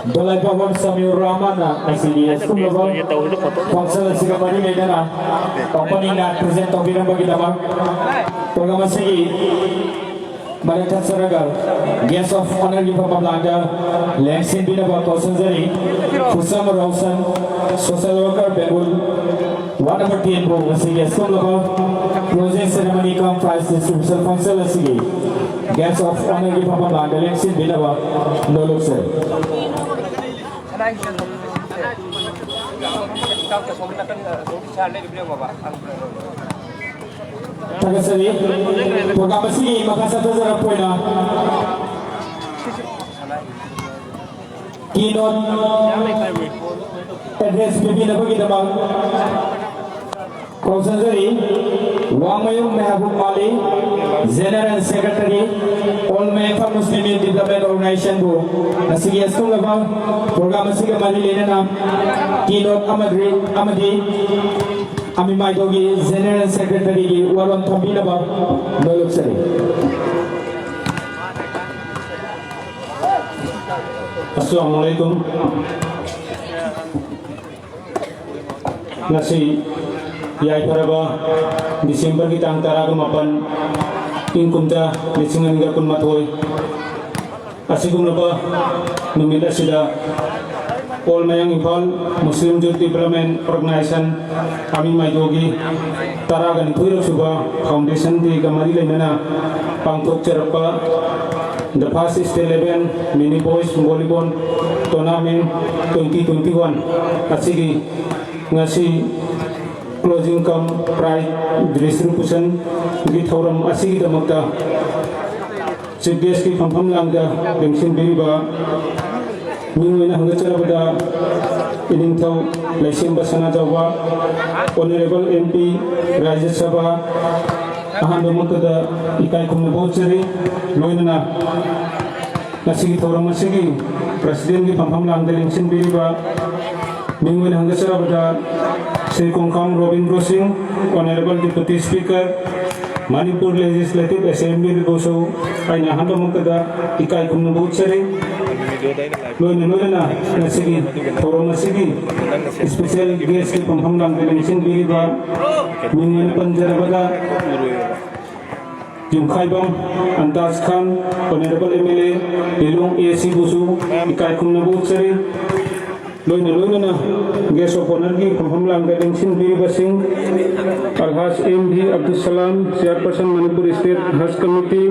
Dalai Bawang Samir Ramana NCDS Kumabang Fangsal Sigamari Medana Company na present ang bilang bagi damang Programa sige Maritan Saragal Guest of Honor di Pampamlanga Lensin Binaba Kausanzari Kusama Rausan Social Worker Bengul One number 10 po sige Kumabang Closing Ceremony Come Prize Distribution Fangsal sige Guest of Honor di Pampamlanga Lensin Binaba Lolok Sir Tagasari, programa sini makasatu sarap po na keynote address bibina bagi damang Kausanzari, Wamayung Mehabub Mali, General Secretary, All Mefa Muslim Development Organization Bu, Nasigi Astung Labang, Program Siga Mali Lena, Keynote Amadi, Amimai Dogi, General Secretary, Warwan Tambila Bang, Nolok Sari. Assalamualaikum. Nasi Yai Paraba Desember kita antara kemapan inkumta lesingan hingga pun matoy asigum napa numita sila All Mayang Impal Muslim Youth Development Organization kami Maidogi Taragan Kuirok Suba Foundation di Kamari Lenana Pangkok Cerapa The Past is 11 Mini Boys Volleyball Tournament 2021 asigi ngasi closing come prize distribution di thoram asigi damakta CBS ki phampham langga bensin beriba mingwena hanga charabada ining thau laisim basana jawa honorable MP Rajya Sabha ahan domakta ikai kumna bochari loinana asigi thoram asigi president ki phampham langga bensin beriba mingwena hanga charabada Sri Kongkang Robindra Singh, Honorable Deputy Speaker, Manipur Legislative Assembly Boso, Aina Handa Mukada, Ikai Kumnabut Sari, Loina Nasigi, Toro Nasigi, Special Guest from Hamdang Television Biriba, Minion Panjarabada, Jim Khaibam, Antas Khan, Honorable MLA, Ilong AC Bosu, Ikai Kumnabut Sari, Loina guest of honor ki phamlam gading sin biri basing Alhas MD Abdul Salam Chairperson Manipur State Hajj Committee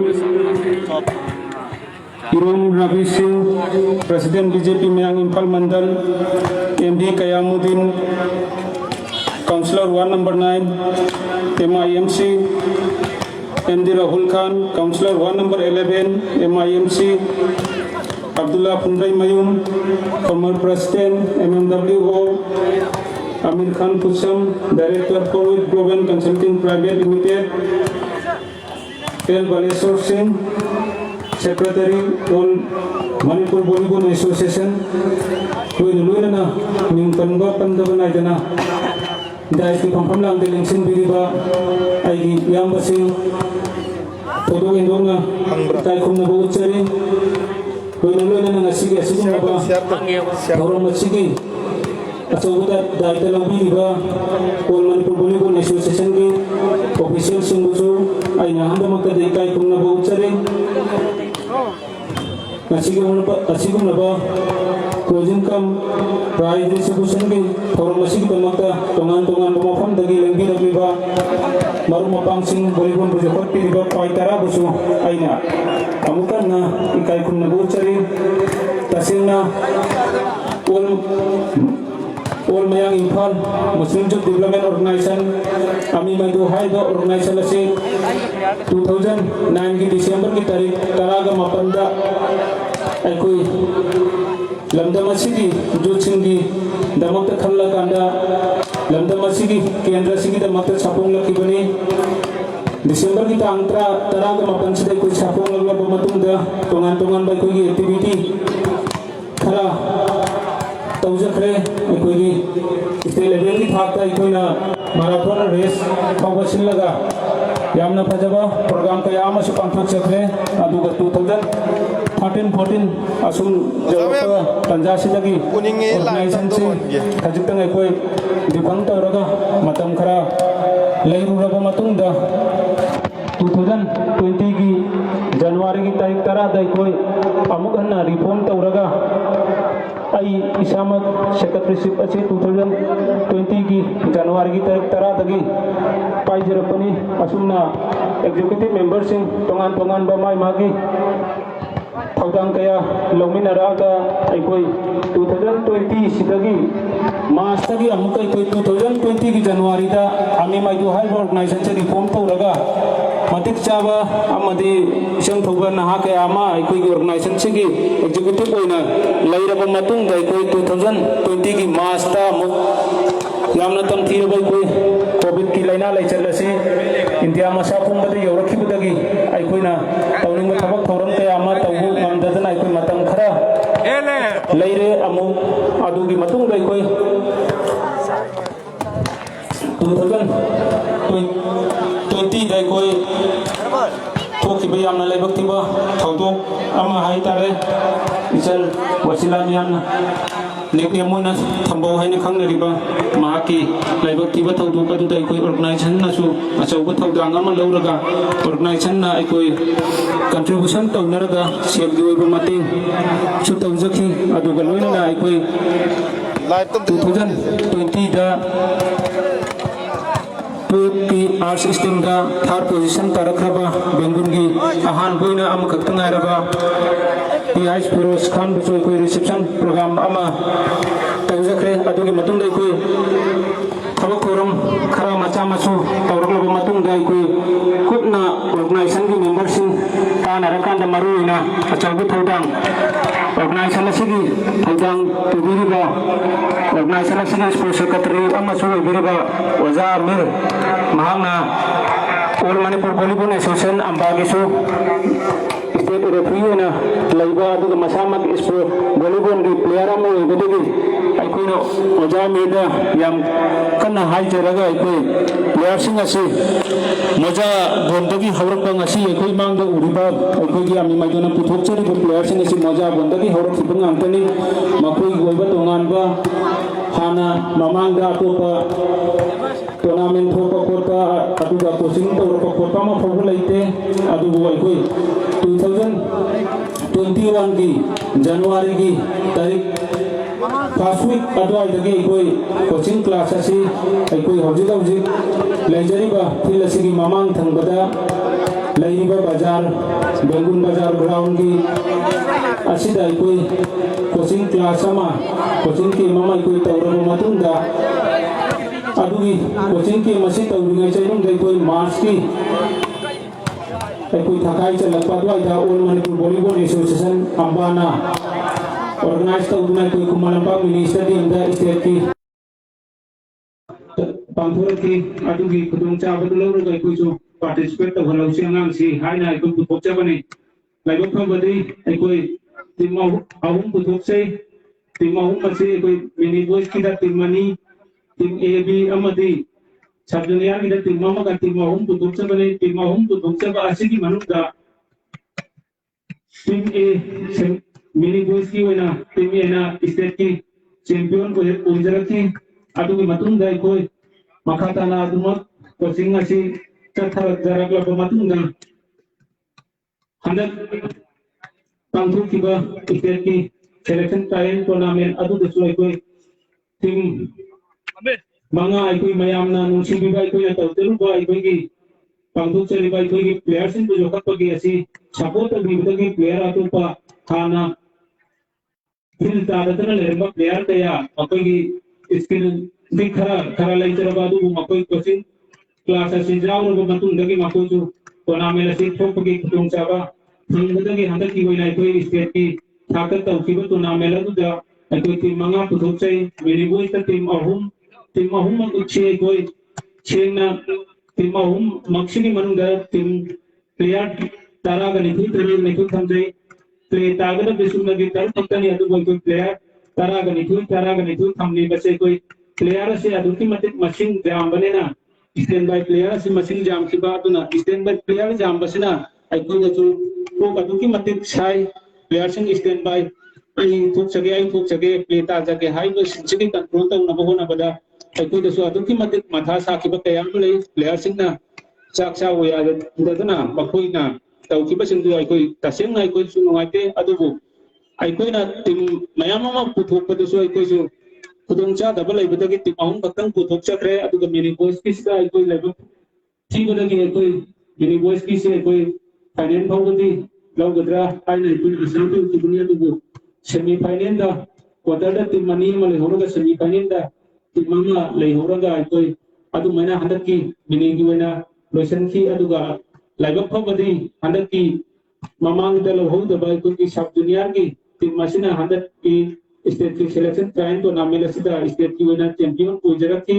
Imam Ravi Singh President BJP Mayang Impal Mandal MD Kayamuddin Councillor 1 number 9 MIMC MD Rahul Khan Councillor 1 number 11 MIMC Abdullah Pundrai Mayum, former President, MMWO, Amir Khan Pusam, Director Forward Global Consulting Private Limited, L. Baleswar Singh, Secretary, All Manipur Volleyball Association, Luina, Nimpanba Pandavana Dana, Daiki Pampam de Linsin Biriba, Igi Yamba Singh, Todo Indonga, Taikum Nabuchari, Luina Sigi Asimaba, Sigi. Asobuda daita labiba All Manipur Volleyball Association ki official singbusu aina handa makta deikai kumna bauchare asigum naba closing kam prize distribution ki forum asig tamakta tongan pemofam dagi lenggi rabiba maru mapang sing volleyball project piriba paitara busu aina amukan na ikai kumna bauchare tasina All Mayang Imphal Muslim Youth Development Organization Ami Mandu Haiba Organization से 2009 की दिसंबर की तारीख तरागा मापंदा कोई London मसीकी जो चिंगी दमकत खल्ला Kanda London मसीकी केंद्र सिकी दमकत छापोंग lucky बनी दिसंबर की तांत्रा तरागा मापन से कोई छापोंग लगला बमतुंगा तोंगान बाई कोई एक्टिविटी खरा तौजखरे अखोगी स्टेट लेवल की थाकता अखोइना मैराथन रेस फाउबसिन लगा यामना फजबा प्रोग्राम का याम असु पांथक चखरे अदुगा 2013-14 असुम जवका तंजासी लगी ऑर्गेनाइजेशन से खजितंग अखोई दिफंग तौरगा मतम खरा लेरुरबा मतुंगदा 2020 की जनवरी की तारीख 13 दा अखोई अमुक हन्ना रिफॉर्म तौरगा आई इसामत सेक्रेटरीशिप अच्छे 2020 की जनवरी की तारीख 13 तक पाइजरपनी असुमना एग्जीक्यूटिव मेंबर सिंह तोंगान बमाई मागी थौदांग कया लौमिनरागा अखोई 2020 सिदगी मार्च तक अमुक अखोई 2020 की जनवरी दा आमी माइदु हाई ऑर्गेनाइजेशन से रिफॉर्म तौरगा मतिक चाबा अमदी इसंग थौबा नहा कया अमा अखोई ऑर्गेनाइजेशन से की एग्जीक्यूटिव ओइना लैरबा मतुंग दा अखोई 2020 की मार्च ता अमुक यामना तमथीरबा अखोई कोविड की लाइना लैचलसे इंडिया मसा पुंबदे यौरखिबदगी अखोइना तौनिंग थबक थौरम कया अमा तौबु नमददना अखोई मतम खरा लैरे अमुक अदुगी मतुंग दा अखोई 2020 दा अखोई थोखिबा यामना लाइबक्तिबा थौदोक अमा हाई तारे इचल वसिलाम यामना नेके मोना थंबौ हाइना खंगनरिबा माकी लाइबक्तिबा थौदोक अदुदा अखोई ऑर्गेनाइजेशन नासु अचौबा थौदांग अमा लौरगा ऑर्गेनाइजेशन ना अखोई कंट्रीब्यूशन तौनरगा सेलगी ओइबा मतें सु तौजखि अदुगा लोइना अखोई 2020 दा की आर्ट्स स्ट्रीम दा थर्ड पोजीशन तरखरबा बेंगुन की आहान बोइना अम खक्तंगारबा पीआईएस फिरोज खान बसोय कोई रिसेप्शन प्रोग्राम अमा तौजखरे अदुगी मतुंग दा कोई थबक थौरम खरा मचा मसु तौरगलबा मतुंग दा कोई खुदना ऑर्गेनाइजेशन की मेंबर सिंह तानारकान दा मरुइना अचौबु थौदांग ऑर्गेनाइजेशन असिगी थौदांग तुबिरिबा ऑर्गेनाइजेशन असिगी स्पोर्ट सेक्रेटरी अमसु बिरिबा ओजा मिर महांगना ऑल मणिपुर वॉलीबॉल एसोसिएशन अंबागेसु स्टेट रेफरी होना लैबा अदुगा मसामक स्पोर्ट वॉलीबॉल की प्लेयर अमा ओइबदगी अखोइना ओजा मेदा याम कन्ना हाइजरगा अखोई प्लेयर सिंह असि मोजा बोंदगी हौरकपा ngasi अखोई मांगदा उरिबा अखोइगी आमी माइदोना पुथोकचरिबा प्लेयर सिंह असि मोजा बोंदगी हौरकखिबा ngantani मखोइगी ओइबा तोंगानबा हाना ममांगदा अतोपा टूर्नामेंट थोपा कोटा अदुगा कोचिंग तौरपा कोटा मा फौबु लैते अदुबु अखोई 2021 की जनवरी की तारीख फर्स्ट वीक अदवाइदगी अखोई कोचिंग क्लास असि अखोई हौजिक लैजरिबा फिल असिगी ममांग थंगबदा लैरिबा बाजार बेंगुन बाजार ग्राउंड की असिदा अखोई कोचिंग क्लास अमा कोचिंग की ममा अखोई तौरबा मतुंदा अदुगी कोचिंग की मसी तौरिंगै चैनुम दै कोई मार्च की कोई थकाई चलक पादवाइदा ऑल मणिपुर वॉलीबॉल एसोसिएशन अंबाना ऑर्गेनाइज तौदुना कोई कुमालंपा मिनी स्टेडियम दा स्टेट की पांथुर की अदुगी खुदुंग चाबदु लौरगा कोई जो पार्टिसिपेट तौहलौसी अꯉꯥꯡꯁꯤ हायना अखोई पुथोकचबनी लाइबक फबदी अखोई टीम अहुम पुथोकसै टीम अहुम असी अखोई मिनी बॉयज की टीम मनी टीम ए बी अमदी सब जूनियर की टीम अमगा टीम अहुम पुथोकचबनी टीम अहुम पुथोकचब असिगी मनुदा टीम ए मिनी बॉयज की वना टीम ए ना स्टेट की चैंपियन को ओइजरकी अदुगी मतुंदा अखोई मखाताना अदुमक कोचिंग असी चथरजरगलब मतुंदा हंदक पांथुखिबा स्टेट की सिलेक्शन ट्रायल टूर्नामेंट अदुदसु अखोई टीम मंगा अखोई मयामना नुसिबिबा अखोई तौतरुबा अखोई पांथुचरिबा अखोई प्लेयर्स इन जोखपगी असी सपोर्ट तौबिबदगी प्लेयर अतोपा हाना फिल तादतना लेरबा प्लेयर कया अखोई स्किल दी खरा लेजरबा अदु मखोई कोचिंग क्लास असी जावरबा मतुंदगी मखोजु टूर्नामेंट असी थोपगी खुदुंचाबा फंगदगी हंदकी वइना अखोई स्टेट की थाकत तौखिबा टूर्नामेंट अदुदा अखोई टीम मंगा पुथोकचै मिनी बॉयज टीम अहुम उच्छे अखोई छेंगना टीम अहुम मक्सिगी मनुंदा टीम प्लेयर तारागा निथु थमजै प्ले तागदा बिसुमगी तर पक्तनी अदु अखोई प्लेयर तारागा निथु थमनी बसे अखोई प्लेयर से अदुकी मतिक मसिंग जामबनेना स्टैंड बाय प्लेयर से मसिंग जामखिबा अदुना स्टैंड बाय प्लेयर जामबसिना अखोई दसु को अदुकी मतिक साइ प्लेयर सिंग स्टैंड बाय आई थुक सगे प्ले ता जगे हाई बस सिंचिगी कंट्रोल तौ नबो होना बदा अखोई दसु अदुकी मतिक मथा साखिबा कयाम ले प्लेयर सिंगना चाकसा होया ददना मखोइना तौखिबा सिंदु अखोई तसेंग अखोई सु नुवाइते अदुबु अखोइना टीम मयामा पुथोकपदसु अखोइसु खुदोंचा दबल लेबदगी टीम अहुम खक्तंग पुथोकचख्रे अदुगा मिनी बॉयज की सिदा अखोई लेबु थीबदगी अखोई मिनी बॉयज की से अखोई फाइनल फाउबदी लौगद्रा आइना अखोई असंतु दुनिया दुबु सेमी फाइनल दा क्वार्टर दा टीम मनी मले होरगा सेमी फाइनल दा टीम मंगा ले होरगा अखोई अदु मैना हंदकी मिनी की वना लोशन की अदुगा लाइबक फबदी हंदकी ममांग दा लहौदबा अखोई सब दुनिया की टीम मसिना हंदकी स्टेट की सिलेक्शन ट्रायल टूर्नामेंट असिदा स्टेट की वना चैंपियन ओइजरकी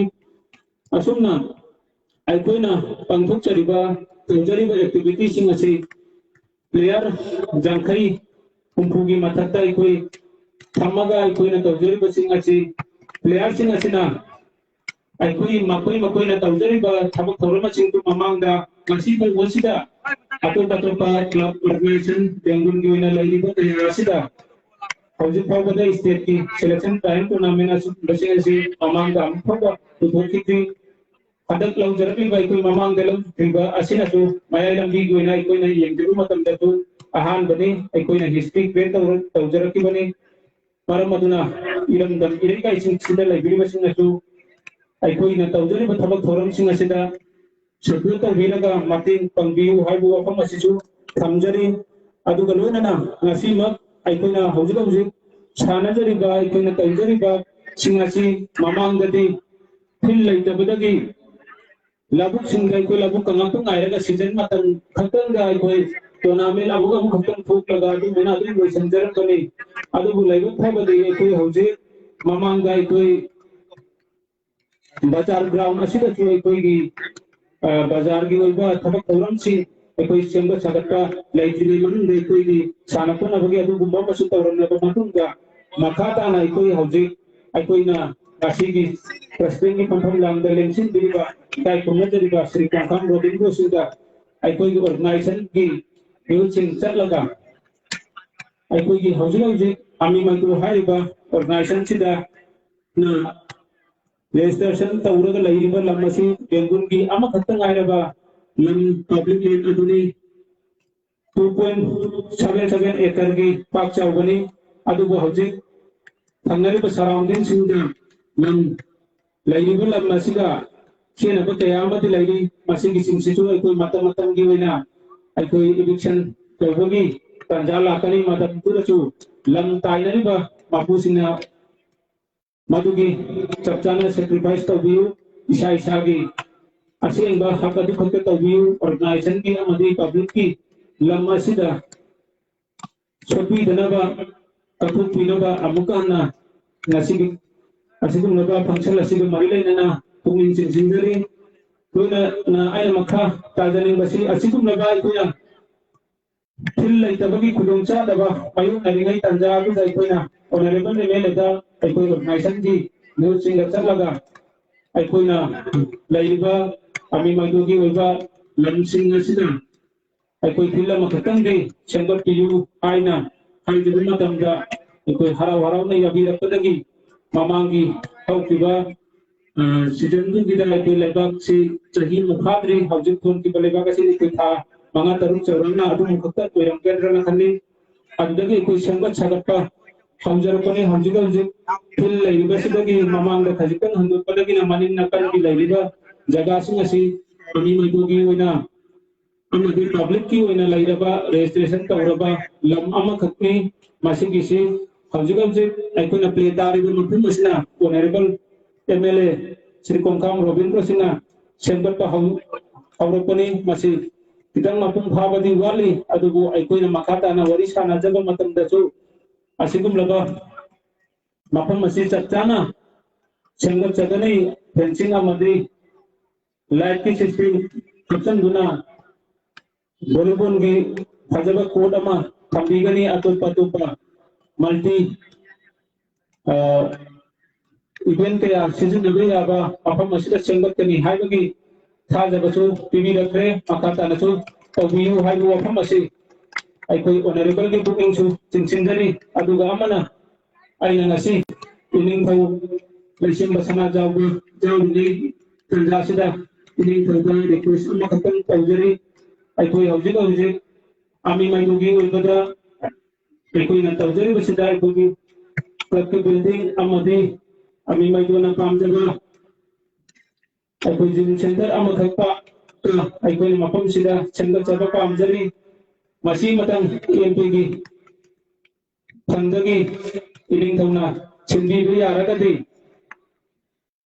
असुमना अखोइना पांथोकचरिबा तौजरिबा एक्टिविटी सिंग असि प्लेयर जांखई हुंफुगी मथक्ता अखोई थमगा अखोइना तौजरिबा सिंग असि प्लेयर सिंग असिना अखोई मखोइना तौजरिबा थबक थौरमा सिंग ममांगदा मसिबा वसिदा अतोपा क्लब ऑर्गेनाइजेशन बेंगुन की वना लैरिबा तयासिदा हौजिक फावबदा स्टेट की सिलेक्शन ट्रायल टूर्नामेंट बसे असी ममांगदा अमफावबा पुथोकखिदि हदक लौजरकलिबा अखोई ममांगदा लौजरिबा असिनासु मायाय लंबी गोइना अखोइना येंगदरु मतमदसु अहानबनी अखोइना हिस्ट्री क्रिएट तौजरकिबनी मरम अदुना इरमदम इरेकाई सिंग सिदा लैबिरिबसिंगसु अखोइना तौजरिबा थबक थोरमसिंग असिदा सपोर्ट तौबिरगा मतेंग पंगबियु हाइबु वफम असिसु थमजरी अदुगा लोइनना ngasimak अखोइना हौजिक सानजरिबा अखोइना तौजरिबा सिंगासी ममांगदि फिल लैतबदगी लबुक सिंग अखोइ लबुक कंगापु गायरगा सीजन मतन खतंगा अखोइ टूर्नामेंट अबुगा खतंग थोकलगा अदु मेना अदु लोइसंजरकनी अदुबु लैबक फबदि अखोइ हौजिक ममांगा अखोइ बाजार ग्राउंड असिदसु अखोइगी बाजार की ओइबा थबक थौरमसी अखोइ सेंबा सगत्ता लैजिनि मनुंग अखोइगी सानफनबगी अदुगुम्बा मसु तौरमनबा मतुंगा मखाताना अखोइ हौजिक अखोइना गासिगी प्रेसिडेंट की पंफम लांगदा लेंसिन बिरिबा दाय खुंगजरिबा श्री कांखाम रोडिंगो सुदा अखोइगी ऑर्गेनाइजेशन की न्यूचिंग चटलगा अखोइगी हौजिक आमी मंत्रो हारिबा ऑर्गेनाइजेशन सिदा ना रजिस्ट्रेशन तौरगा लैरिबा लमसी बेंगुन की अमखतंग आइरबा लम पब्लिक लैंड अदुनी 2.77 एकड़ की पाक चावबनी अदुबो हौजिक थंगरिबा सराउंडिंग सिंदा लम लैरिबा लमसिदा खेनबा कयामदि लैरि मसिंगी सिंसिसु अखोइ मतम की वना अखोइ इविक्शन तौबगी तंजा लाकनी मतम तुरसु लम ताइनरिबा मापुसिना मधुगी चपचाना सेक्रीफाइस तौबियु इसा इसागी असेंबा हक अदु खत तौबियु ऑर्गेनाइजेशन की अमदी पब्लिक की लम असिदा सोपी दनबा कथु पिनबा अमुकाना नसिगी असिगुमबा फंक्शन असिगु मरिलैनना पुंगिन सिंजिंदरी लोना आई मखा ताजनी बसी असिकुम लगा इकोना फिल लेतबगी खुदोंचा दबा मायु नरिंगै तंजा बु जाइकोना ऑनरेबल एमएलए अखोई ऑर्गेनाइजेशन की न्यूज सिंग चलगा अखोइना लैरिबा अमी मदुगी ओइबा लमसिंग असिदा अखोई फिल अमा खतंग दे सेंगत पियु आइना हाइदिबा मतमदा अखोई हराव हराव नै याबिरपदगी ममांगी हौकिबा सीजन की अखोई लेबाक से चही मुखाद्री हौजिक थोन की लेबाक से अखोई था मंगा तरुक चौरंगना अदुम खत्ता ओइरम केंद्रना खल्ली अदुदगी अखोई सेंगत सागतपा हौजरपने हौजिक हौजिक फिल लेरिबसिदगी ममांग खजिकन हंदोपदगी मनिन नकल की लेरिबा जगह से अमी मदुगी ओइना अमदी पब्लिक की ओइना लेरिबा रजिस्ट्रेशन तौरबा लम अमा खतनी मासिगी से हौजिक हौजिक अखोइना प्ले तारिबा मफुम असना ऑनरेबल एमएलए श्री कोंकाम रविंद्र सिंह सेंगत हौरपने मासी कितंग मफुम फाबदी वाली अदुबु अखोइना मखाताना वरी सानाजबा मतमदसु असिगुम लगा मफम असी चचाना सेंगत चगनी फेंसिंग अमदी लाइट की सिस्टम कप्सन दुना वॉलीबॉल की फजब कोड अमा थंबीगनी अतुपा मल्टी इवेंट के सीजन नबे याबा मफम असी सेंगत कनी हाइबगी थाजबसु टीवी रखरे मखातानसु तबियु हाइबु मफम असी अखोई ऑनरेबल की बुकिंग सु चिंचिंदरी अदुगा अमना आइना ngasi इनिंग थौ लैसिम बसना जाउनि तंजासिदा इनिंग थौगा रिक्वेस्ट अमा खतम तौजरी अखोई हौजिक हौजिक आमी माइदुगी ओइबदा अखोई न तौजरी बसिदा अखोई क्लब की बिल्डिंग अमदी आमी माइदुना पामजबा अखोई जिम सेंटर अमा खक्पा अखोई मफम सिदा सेंगर चबा पामजरी मसी मतंग एमपी की फंदगी इनिंग थौना छिंदी भी यारगदी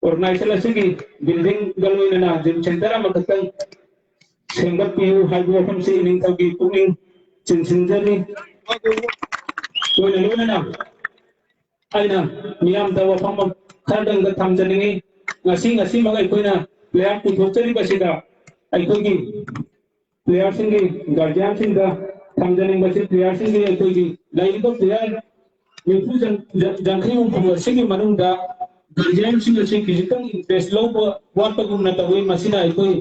ऑर्गेनाइजेशन असिगी बिल्डिंग गलोइना जिम सेंटर अमा खतंग सेंगत पियु हाइबु मफम से इनिंग थौगी पुनिंग चिंसिंजरी ओइना लोइना आइना मियाम दा वफम खरदंग थमजनिंगी ngasi magai koina player puthokchari basida aikogi player singi guardian singa thamjaning basi player singi aikogi laiba player nifu jangkhrium phama singi manungda guardian singa se kijitang interest low wat pagumna tawi masina aikoi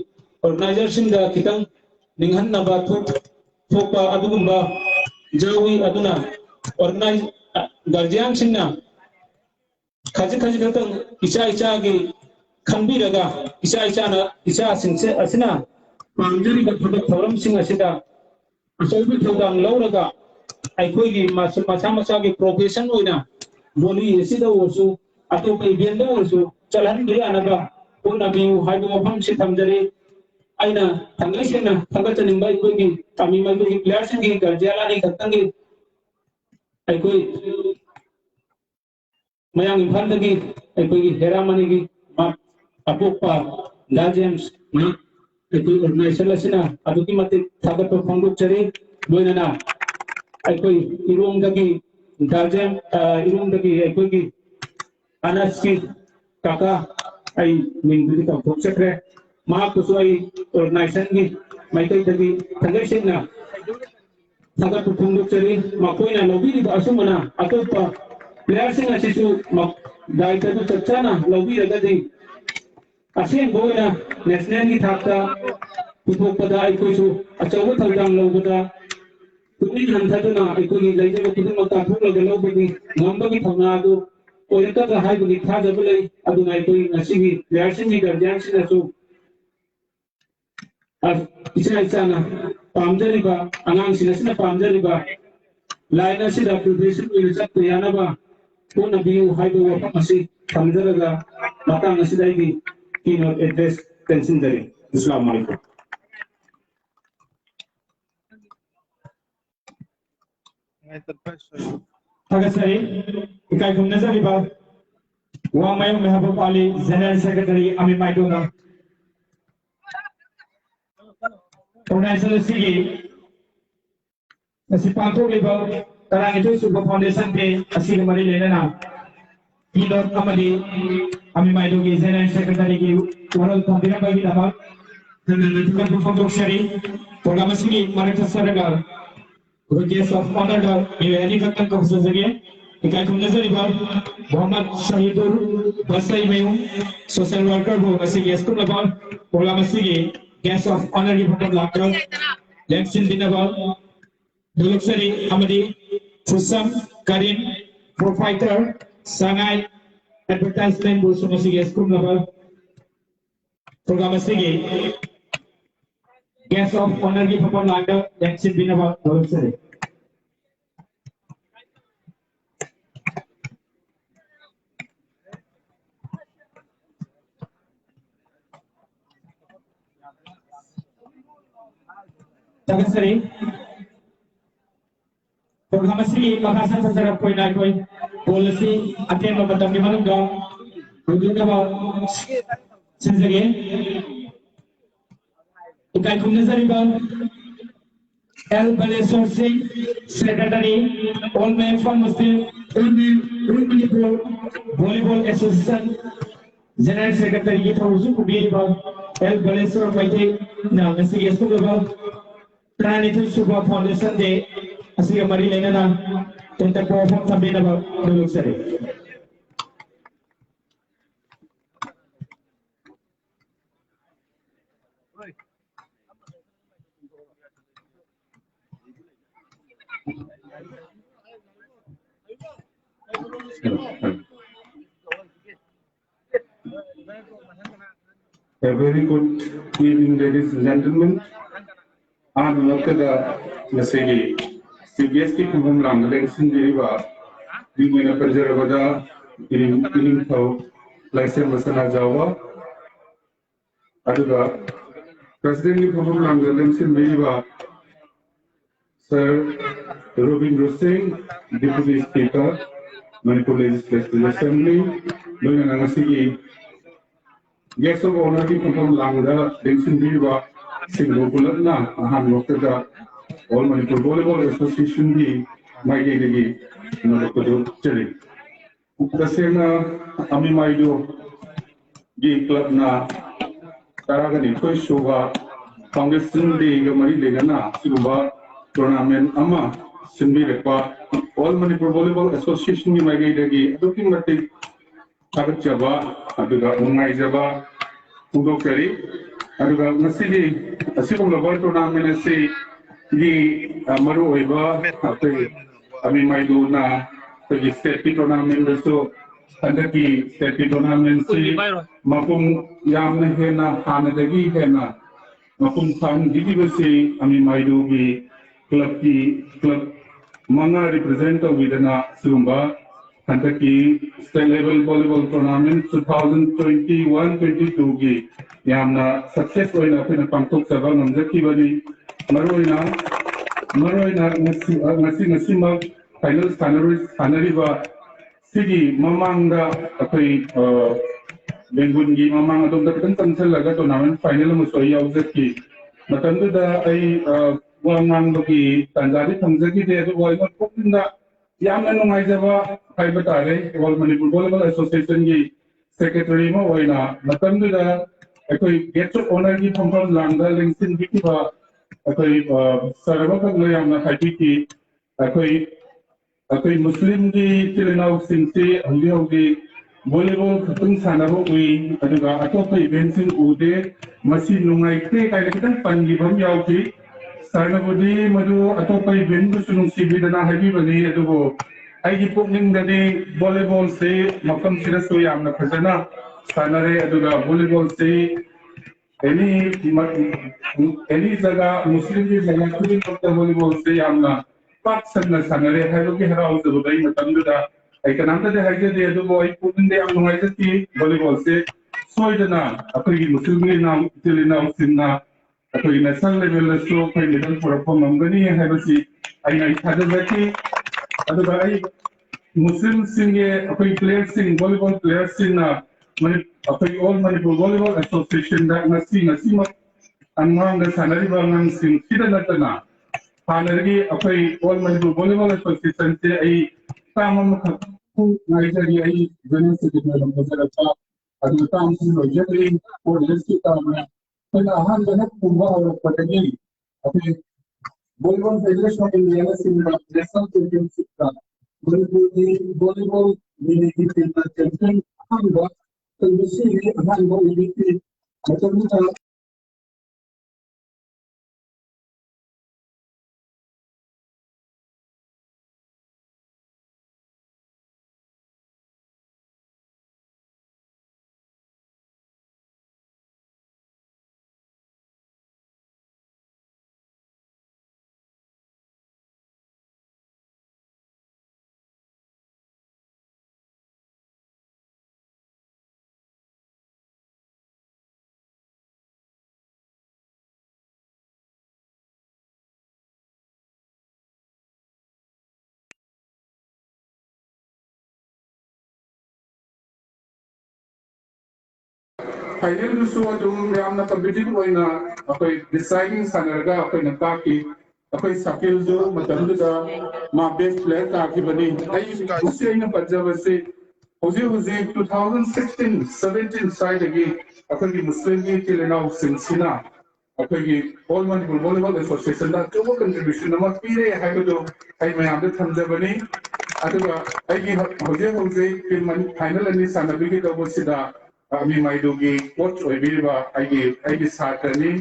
organizer singa kitang ninghan naba thokpa adugumba jawi aduna organize guardian singa खाजी खतंग इचा की खंबीरगा इचा सिंसे असिना पामजरी थबक थौरम सिंह असिदा अचौबी थौदांग लौरगा अखोइगी मसा की profession ओइना बोली एसिदा ओसु अतोप event ओसु चलहन गिरे अनगा पुना बिउ हाइबो मफम से थमजरी आइना थंगसेना थंगचनिंबा अखोइगी तामी मगुगी प्लेयर सिंगी गर्जियालानी खतंगी अखोइ मयांग इम्फालदगी अखोइगी हेरामनी की अपोपा दा जेम्स अखोइ ऑर्गेनाइजेशन असिना अदुकी मतिक थागत फोंदोकचरी लोइनाना अखोइ इरोंगदगी दा जेम इरोंगदगी अखोइगी अनस की काका आई मिंगदगी तौथोकचख्रे माकुसु आई ऑर्गेनाइजेशन की माइकैदगी थंगैसेना थागत फोंदोकचरी मकोइना लोबिरी असुमना अतोपा प्लेयर सिंह असिसु दायित्व चचाना लौबी रगदी असें बोइना नेशनल की थाकता पुथोकपदा अखोइसु अचौबा थौदांग लौबदा पुनिंग हंथदुना अखोइगी लैजबा खुदुमक ताथोकलगा लौबगी ngambagi thona adu oiraka haibagi थाजबा लै अदुना अखोइ ngasiगी प्लेयर सिंह की गार्जियन सिनासु इचाना पामजरिबा अंगांग सिनासना पामजरिबा लाइन असिदा प्रोफेशन ओइना चक्ता यानबा पुना बिउ हाइबो वफम असि थमजरगा मतंग असिदागी कीनोट एड्रेस कंसिडरी अस्सलाम वालेकुम Tagasai ikai kum nazari ba wa mayo mehabub ali general secretary ami maidona organizer sigi asi panto leba tarang itu suba foundation ke asi mari lenana Pilot amadi ami maidogi general secretary ki waral thambira bagi dama program ini mereka serga guest of honor da ini kata kau sejagi ikai kumna zariba Muhammad Shahidul Basai Mayum social worker bu masih guest tu lepas program ini guest of honor di bawah lakar leksin dinabal dulu seri amadi Fusam Karim provider sangai advertisement bu semua si guest tu lepas program ini guest of honor di bawah lakar leksin dinabal dulu seri Jangan sering. Program ini makasan secara koi nak koi polisi akan membantu di mana dong. Tujuan apa? Sejagi. Ikai kumna sariban. El Balesor Singh, Secretary, All Men for Muslim, Volleyball Association, General Secretary ये फौजी को भी बात El Balesor बैठे ना वैसे ये इसको बात Trinity Super Foundation Day asli हमारी लेना ना तंत्र परफॉर्म तब भी ना लोग सरे A very good evening, ladies and gentlemen. I'm Dr. Nasegi. CBST Kumum Langlesin Deriva. We will a preservada in how license Masana Java. Aduga President Kumum Langlesin Deriva. Sir Robin Singh, Deputy Speaker, Manipur Legislative Assembly, Luna Nasegi. Guest of honor की कुछ लांगड़ा लेकिन भी वह Singapore ना हम लोग का all Manipur Volleyball Association भी मायके देगी मतलब को जो चले उसे ना अमी मायडो ये क्लब ना तारागनी कोई शोभा कांग्रेस सिंधी गमरी लेना ना सिंबा टूर्नामेंट अमा सिंबी रखा all Manipur Volleyball Association भी मायके देगी तो किन मते Agak Java, aduga ungai Java, udo kari, aduga masih asing global tournament nasi di maru oiba, apa kami maidu na pergi state tournament beso, anda ki state tournament si mapung yang na hana lagi na, mapung fan di besi kami maidu di klub mana represent widana sumba. Kentucky State Level Volleyball Tournament 2021-22 की यहाँ success हुई ना फिर पंक्तों से बाल number की बनी मरोइना नसी मग फाइनल बा सिगी ममांगा अपनी बेंगुनगी ममांगा तो दक्षिण तंत्र लगा टूर्नामेंट फाइनल में सोई आउट की मतलब दा वांगांग की तंजारी तंजकी दे तो वाइबर कुकिंगा यामन नंगाई जबा फाइबर तारे All Manipur Volleyball Association की secretary में वहीना मतलब दा कोई गेट ऑफ ऑनर की फंक्शन लांगा लिंक्सिन की बा कोई सर्वर का लोग यामना खाई की कोई मुस्लिम की चिल्लाओ सिंसे होगी volleyball खत्म साना हो गई अदुगा अतो कोई इवेंट सिंह उदे मसी नंगाई के कायले कितन पंगी बम याव की Sarnabudi madu atau pai bendu sunung sibidana habi bagi adugo aigi pukning dari volleyball se makam sira so yamna phajana sanare aduga volleyball se any jaga muslim ki jaga kuri dokta volleyball se yamna pak sanna sanare hayo ki hara udu dai matam da ai kananta de haje de adugo ai pukning de am ngai ki volleyball se soidana apri muslim ni nam tilina sinna अकोई national level से कोई level perform मंगनी है बसी आई ना इतना जैसे अदुगा आई मुस्लिम सिंगे अकोई players सिंग volleyball players सिंग ना मने अकोई ऑल मणिपुर वॉलीबॉल एसोसिएशन दा नसी मत अनवांग सैलरी बांग सिंग किदा नतना फानरगी अकोई ऑल मणिपुर वॉलीबॉल एसोसिएशन से आई तामम खु नाइजरी आई जनन से दिना लंबा जरा अदुगा ताम सिंग लोजरी और लेसी ताम ꯑꯩꯈꯣꯏꯅ ꯑꯍꯥꯟꯕ ꯀꯨꯝꯕ ꯍꯧꯔꯛꯄꯗꯒꯤ ꯑꯩꯈꯣꯏ ꯚꯣꯂꯤꯕꯣꯜ ꯐꯦꯗरेशन ऑफ इंडिया सिंबा नेशनल चैंपियनशिप का Manipuri volleyball mini team champion अहंबा तलबिसी अहंबा उदिति मतमुता फाइनल दुसु अदुम यामना कम्पिटिटिव होइना अखोय डिसाइडिंग सानरगा अखोयना ताकि अखोय साकिल जो मतमदुदा मा बेस्ट प्लेयर ताकिबनी आई उसेना पजबसे होजे होजे 2016 17 साइडगी अखोयगी मुस्लिम की तिलेनाव सिंसिना अखोयगी ऑल मणिपुर वॉलीबॉल एसोसिएशन दा जो कंट्रीब्यूशन नमा पीरे हाइबदो आई मयामदे थमजबनी अदुगा आईगी होजे होजे फाइनल अनि सानबिगी दबसिदा अमी माइदुगी कोच ओइबिरिबा आईगी साथनी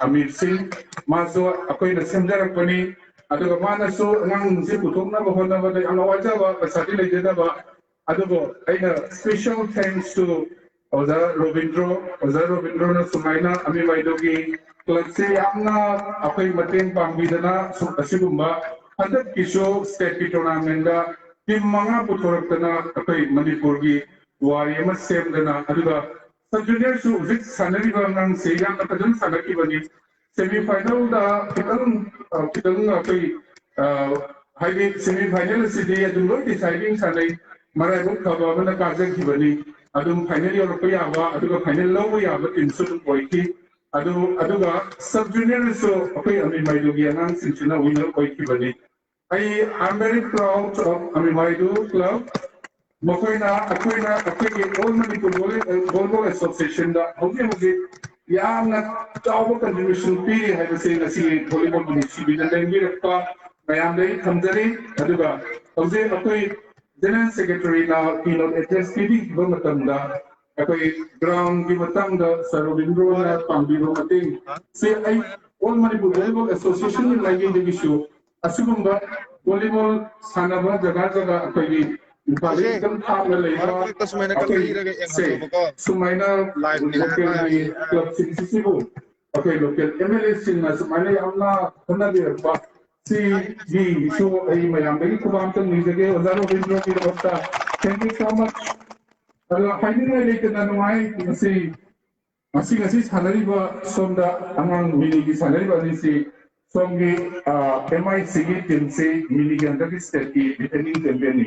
अमीर सिंह मासो अखोयना सेमजरकपनी अदुगा मानसो अंगांगसे पुथोकना बहनबदे अनवाजाबा पसाति लेजेदाबा अदुगो आइना स्पेशल थैंक्स टू ओजा रोबिंद्रो ना सुमाइना अमी माइदुगी क्लब से यामना अखोय मतेंग पांगबिदना असिगुम्बा हंदक किशो स्टेट की टूर्नामेंट दा टीम मंगा पुथोरकतना अखोय मणिपुर की वारी अमा सेमदना अदुगा सब जूनियर सु विक सानरीबा नंग से यामना फजन सानकीबनी सेमीफाइनल दा कितंग अखोय हाइवे सेमीफाइनल सिदी अदुम लो डिसाइडिंग सानै मराइबो खबाबना काजखिबनी अदुम फाइनल योरप याबा अदुगा फाइनल लव याबा टीम सु ओइकी अदुगा सब जूनियर सु अखोय अमी माइदुगी अनांग सिंचना विनर ओइकीबनी I am very proud of अमी माइदु क्लब मखोयना अखोयगी ऑल मणिपुर वॉलीबॉल एसोसिएशन दा होजे यामना चावो कंट्रीब्यूशन पीरी हाइबसे नसी वॉलीबॉल मुनिसिपल लेंगिरपा मयामदे थमजरी अदुगा होजे अखोय जनरल सेक्रेटरी ना कीनोट एड्रेस पीरी बमतमदा अखोय ग्राउंड की मतंगदा सरोबिंद्रो ना पांबिरो मतें से आई ऑल मणिपुर वॉलीबॉल एसोसिएशन नि लाइगे दिगिशु असुगुम्बा वॉलीबॉल सानबा जगह जगह अखोयगी कम थामना लेगा सुमाइना लोकल क्लब सिंसिबो ओके लोकल एमएलए सिंना सुमाइना यामना होना देरपा सी जी शो आई मयामदगी कुबाम तंग निजगे ओजारो बिंद्रो की रवता थैंक यू सो मच अल्लाह फाइनल लेकना नुआई मसी सानरीबा सोमदा अमांग मिनिगी सानरीबा निसी सोमगी एमआईसी की टीम से मिनिगी अंदर स्टेट की डिफेंडिंग चैंपियन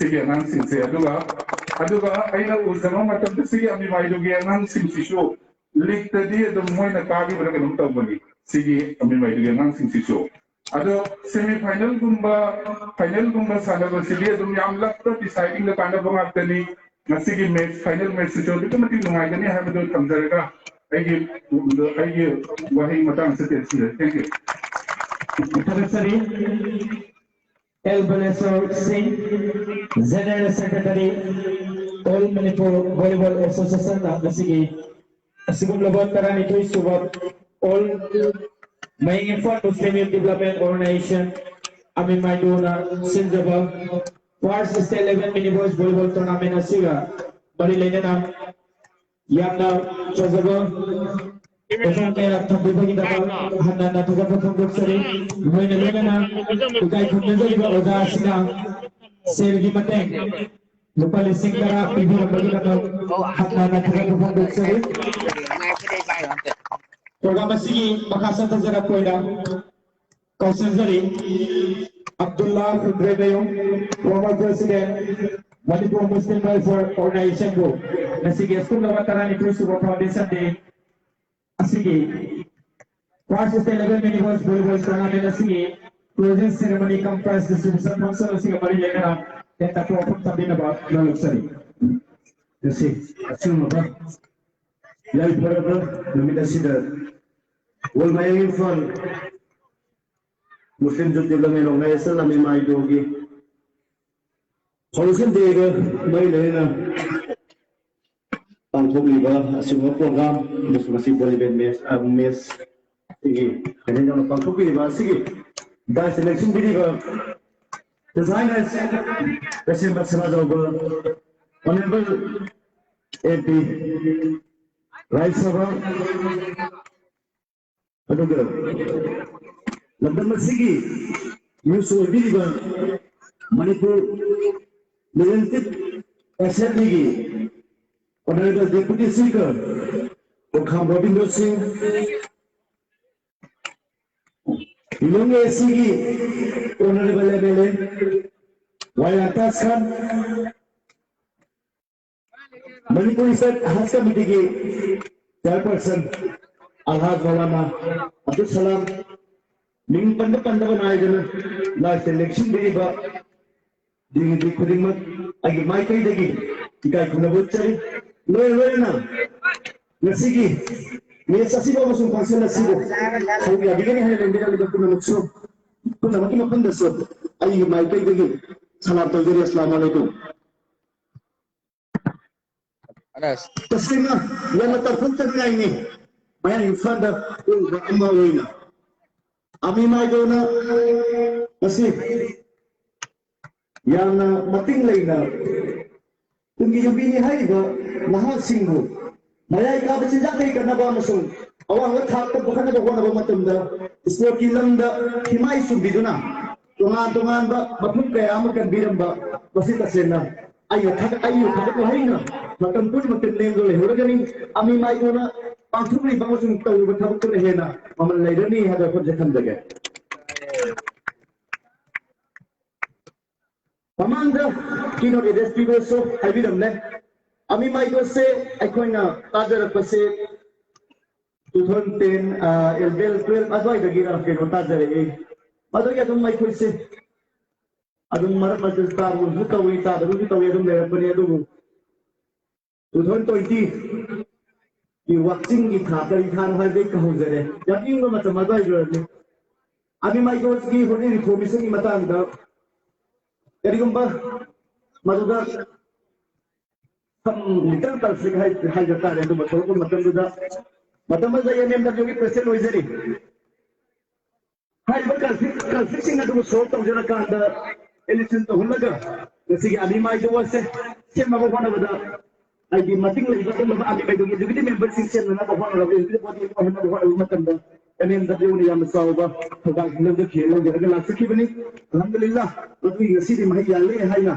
सिगे अनांग सिंसे अदुगा आइना उजमा मतम सिगे अमी माइदुगी अनांग सिंसिशो लीग तदी अदुम मोइना कागी बरग नुम तौबनी सिगे अमी माइदुगी अनांग सिंसिशो अदो सेमीफाइनल गुम्बा सानबा सिगे अदुम याम लक्ता डिसाइडिंग द कांड बंगातनी नसिगी मैच फाइनल मैच जो बिकमति नुंगाइगनी हाबदो तमजरगा आइगे वही मतंग से तेसी thank you Elbanesor Singh, General Secretary, All Manipur Volleyball Association, Nasigi, Asigum Laban Tarani to Subat, all Main Fund Muslim Development Organization, Amin Maiduna, Sinjaba, First State 11 Mini Boys Volleyball Tournament Asiga, Bari Lenana, Yamna, Chazaba, Orang kaya thambi bagi dapat hana na tujuh potong berseri, mana mana ugai kunjung juga udah sila sergi mateng, lupa lising kara pibi bagi dapat hana na tujuh potong berseri. Program masih makasih terjadi koida, kausen jari Abdullah Fudrebayong, former president Manipur Muslim Welfare Organization Group, masih gestur lewat taran itu sebuah foundation di Asigi, first state level mini boys volleyball tournament asigi, closing ceremony comprised distribution function asigi bari legana, dan tak perlu tampil naba lalu seri. Jadi, asing apa? ꯌꯥꯏꯐꯔꯕ ꯅꯨꯃꯤꯠ ꯑꯁꯤꯗ ꯋꯥꯜꯃꯥꯌꯥꯡ Imphal Muslim Youth Development Organization Lami Maidogi Solution Dega Mai Lena Pangthokliba asingba program masi volleyball match igi kanena pangthokliba sigi da selection bidiba designers President Samajoba Honorable AP Right Sabha aduga London Sigi news bidiba Manipur Leventic Assembly Honorable Deputy Speaker Okham Ravinder Singh Ilong Sigi Honorable MLA Wayatas Khan Manipur State Haj Committee Chairperson Alhaj Maulana Abdul Salam Ning Pandapandava Nayagana last election bidiba Dingi Kudimat Agi Maikai Dagi Ikai Kunabuchari Loyana Nasigi Nesasi Bamusum Council Nasibo so we are beginning here in the Kunamutsu Kunamaki Pundaso Agi Maikai Dagi Salam Tazuri Assalamu Alaikum Tasima Yana Tarpunta Naini Maya in front of Umarina Ami Maidona Nasib Yana Mating Lena Tungi Yubini Haiba Maha Singhu Maya Kabachin Jaki Kanabamasum Awang Watak Bukana Matumda Smoky Landa Himai Subiduna Tungan Mapuka Amakan Biramba Basita Sena Ayu Haina Matampur Matinengo Huragani Ami Maidona Panturi Bamasum Tabu Hena Mama Ladani had a project again. Amanda, Kino de Despigoso, I did a left. Ami Michael say, I coin a other Pase 2010, Elbel 12, as I again of Keno Mother Yadum Michael say, Adum Marama's star will look away, the Ruta Yadum there, Paniadu 2020. You watching it happen, you can't have it. Yakin no matter Ami Michael give for any promising Matanga. Yarigumba Maduda some little perfect Hajata and the Matoko Matamuda Matamaza and the President Wizard. Hyper fixing at the sort of Janakanda, Ellison to Hulaga. The Sig Abima was said, same of one of the I did nothing like that. I did members in another one of the Matanda. And then the Union Salva, the Kilo, the last evening, Alhamdulillah, but we see him Hayale Haina,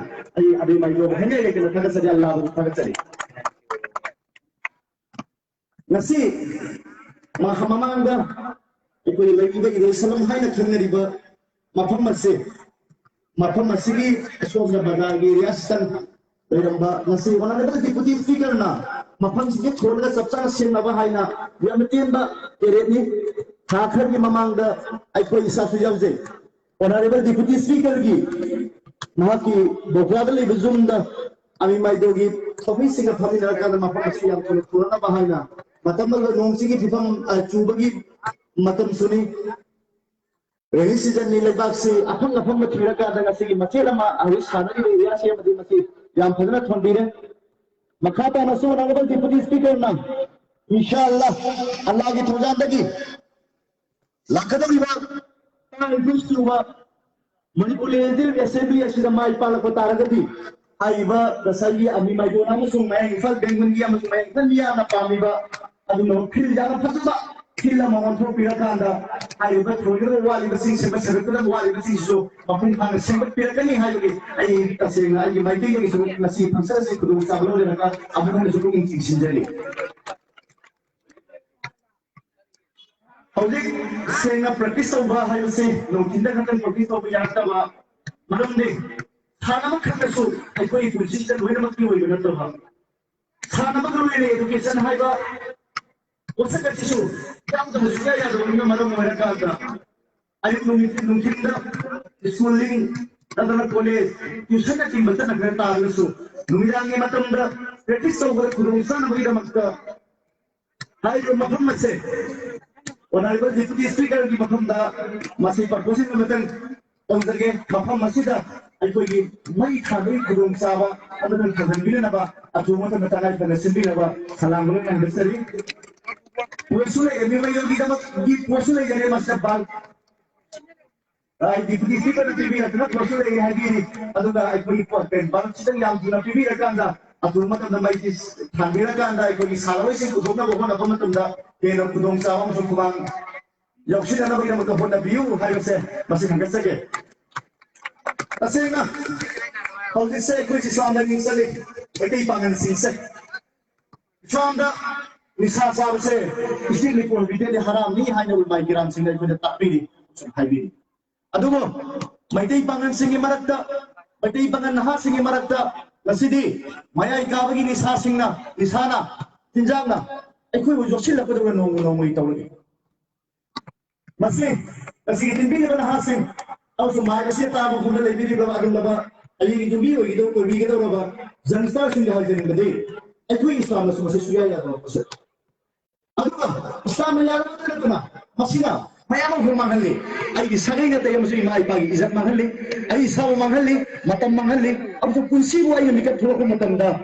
I did my job, Henry, and the Pakasari. Nasi Mahamanda, if we like the Salam Haina Kanariba, Mapamasi, so the Banagi, Yastan, Nasi, one of the deputy speaker now. Mapams get told us of Sansin of Haina, Yamatimba, Ereni. Hakar ki mamangda aiko isafu yawze honorable deputy speaker ki mahaki bokladali bizumda ami maidogi sofi singa famina kana mapasi am kurana bahana matammal nongsi ki fifam chubagi matam suni rainy season ni lebak se afang ma thira ka daga se machela ma awi sanari area se madi mati yam phadna thondire makhata nasu honorable deputy speaker na inshallah allah ki thojandagi Lakadariba, Manipur Assembly as the Mai Palapatagati, Aiba, the Sagi, Ami Maidona, Musumay, Fal Bengundia, Musumay, Pamiba, Adino, Kilana Pasuba, Kila Mamanto Pirakanda, Aiba, Roger, while the six semester, while the six so, Mapun and Simba Pirakani, I say, I might think it's Nasi Princess, could do Sablo, and I'm looking in Howling saying a practice of Baha, say, no kindergarten practice of Yatava, Madame Day, Hanama Katasu, I go to system when I'm doing Natava. Hanama education, Haiba, what's the issue? Down to the Sky, Madame Maracata. I don't know if you know the schooling, another college, you said that in Matana Greta, Numirangi Matunda, practice of the Kurusan of Vidamaka. hai ro mafam mase honorable deputy speaker ki mafam da masi proposal metan tongzage mafam masida aikoi gi mai thabai khudong sawa adan thadan bilena ba atuma ta mata ngai bana simbina ba salam gulo kan besari posule emi mai yogi da gi posule gane masa bal ai deputy speaker TV atna posule gi hadi aduga aikoi important bal sidang yang dina TV rakanda atuma ta mai tis thangira kanda aikoi salawai sing udona bokona pamatumda kena khudong sawa musum kubang yaksina na bagina mata hona biu hayo se masi hangasage Asena, kalau saya ikut Islam dan Islam, berarti pangan sisa. Islam dah misal saya, istri pun bidang haram ni hanya ulama kiram sehingga itu tak pilih, sampai pilih. Aduh, berarti pangan singi marakta, berarti pangan nahas singi marakta, nasidi, maya ikaw begini sasingna, nisana, tinjangna, ikut ujosila pada orang nong itu lagi. Masih tinjang pada nahasing. Aku semua kasih tahu pun ada lebih berapa agam laba. Ayi itu biu itu kau biu kita berapa. Jangan sih hal jadi gede. Aku Islam masih masih suya ya kalau pasal. Aduh, Islam yang apa tu na? Masih na. Maya mau firman hali. Ayi sagai na tayo masih mai pagi izat manghali. Ayi sawo manghali, matam manghali. Aku kunci buat yang dekat pulau matam dah.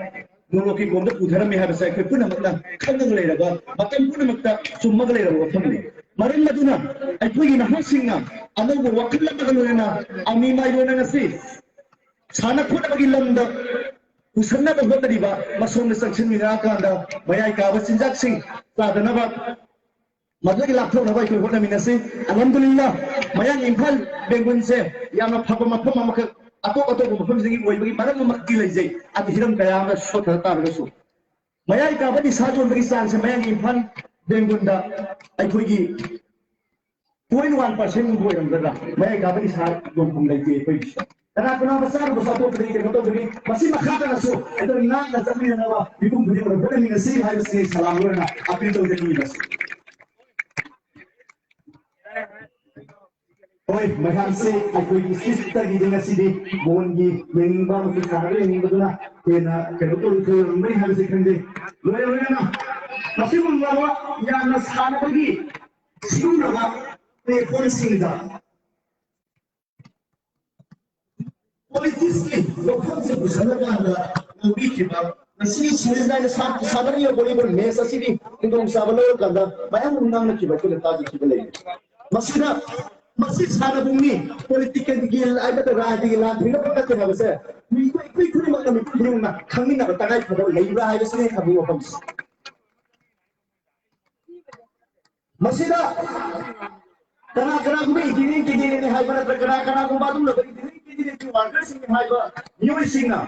Noloki gondok udara mehar saya kerja pun nak kandang lera ba. Matam pun nak cuma lera ba family. Marin maduna. Aku ini nak singa. Anak gua wakil lah kalau na. Ami mai dona nasi. Sana pun bagi landa. Usana bahawa tadi ba. Masuk section mina kanda. Bayai kawas sinjak sing. Sadana ba. Madla ki laptop na ba ikut kota mina sih. Alhamdulillah. Mayang impal bengun se. Yang apa apa mama atau bukan segi bagi mana memakil aja. Ati hiram kaya anda shot tertar kesu. Mayai kawas di sahaja bagi sang se mayang impal bengun da. Aku lagi 0.1% gue yang berada, mereka beri saat gombong lagi itu. Karena kenapa besar bersatu beri masih makan nasu, itu nak nasab ni nawa, itu beri berbeda ni nasi harus ni salam lorna, apa itu jadi nasi. Oi, macam se, aku ini sister di dengan sini, bongi, mengimba mungkin kahari ini betul lah, kena betul mereka harus ikhlas. Loya na, masih membawa yang nasana lagi, siapa nama? Polisi dah. Polisi lokal sebesar ada nabi kita. Nasi sebenarnya sabarnya boleh bermesa sini untuk sabarnya kanda. Bayang undang nak kita boleh tahu kita boleh. Masih sana bumi politik yang gil ada terjadi lah. Bila kita kena besar. Ikut macam itu belum nak. Kami nak bertangai pada leibra ada sini kami apa. Masih dah. Karena kami ini hai mana karena aku baru nak ini warga sini hai ba new singa